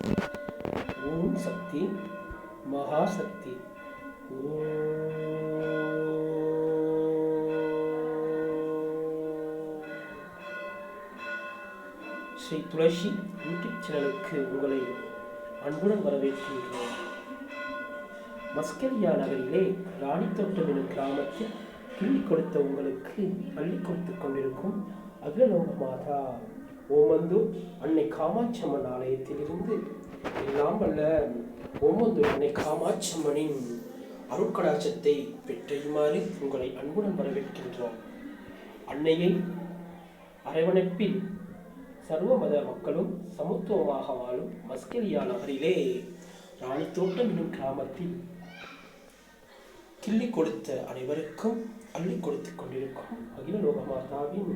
ஓம் சக்தி மகாசக்தி. ஸ்ரீ துளசி YouTube சேனலுக்கு உங்களை அன்புடன் வரவேற்கின்றோம். மஸ்கெலியா நகரிலே ராணித்தோட்டம் எனும் கிராமத்தில் கிள்ளி கொடுத்த உங்களுக்கு அள்ளி கொடுத்து கொண்டிருக்கும் அகிலலோக மாதா ஓமந்தூர் அன்னை காமாட்சியம்மன் ஆலயத்திலிருந்து எல்லாம் வல்ல ஓமந்தூர் அன்னை காமாட்சியம்மனின் அருட்கடாட்சத்தை பெற்றையுமாறு உங்களை அன்புடன் வரவேற்கின்றோம். அன்னையை அரவணைப்பில் சர்வ மத மக்களும் சமத்துவமாக வாழும் மஸ்கெலியா நகரிலே ராணித்தோட்டம் என்னும் கிராமத்தில் கிள்ளி கொடுத்த அனைவருக்கும் அள்ளி கொடுத்து கொண்டிருக்கும் அகிலலோக மாதாவின்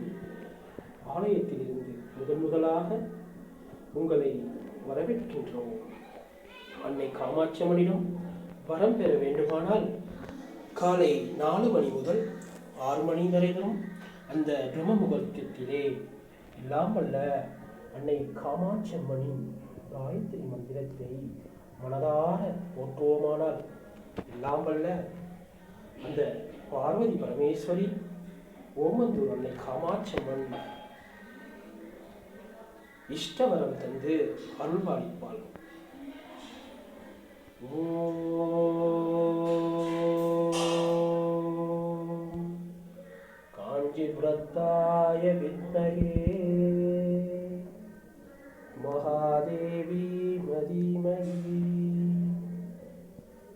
ஆலயத்திலிருந்து முதலாக உங்களை வரவேற்கின்றோம். அன்னை காமாட்சியம்மனிடம் வரம் பெற வேண்டுமானால் காலை 4 மணி முதல் 6 மணி வரையிலும் அந்த பிரம்ம முகூர்த்தத்திலே எல்லாம் வல்ல அன்னை காமாட்சியம்மனின் காயத்ரி மந்திரத்தை மனதார போற்றுவோமானால் எல்லாம் வல்ல அந்த பார்வதி பரமேஸ்வரி ஓமந்தூர் அன்னை காமாட்சியம்மன் இஷ்டவரம் தந்து அருள்பாலிப்பாள். காஞ்சிபுரத்தாய வித்மகே மகாதேவி மதிமகி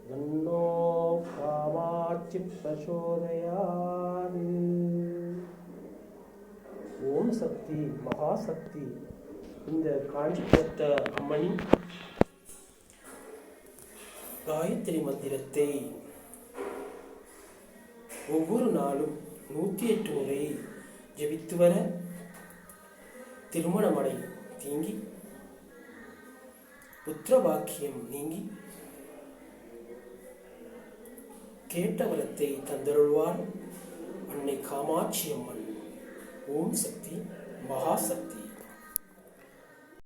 தன்னோ காமாட்சி பிரசோதயாது. ஓம் சக்தி மகாசக்தி. இந்த காஞ்சிபுரத்த அம்மனின் காயத்ரி மந்திரத்தை ஒவ்வொரு நாளும் 108 முறை ஜபித்து வர திருமணமடை தீங்கி புத்திர பாக்கியம் நீங்கி கேட்ட வரத்தை தந்தருள்வார் அன்னை காமாட்சி அம்மன். ஓம் சக்தி மகாசக்தி.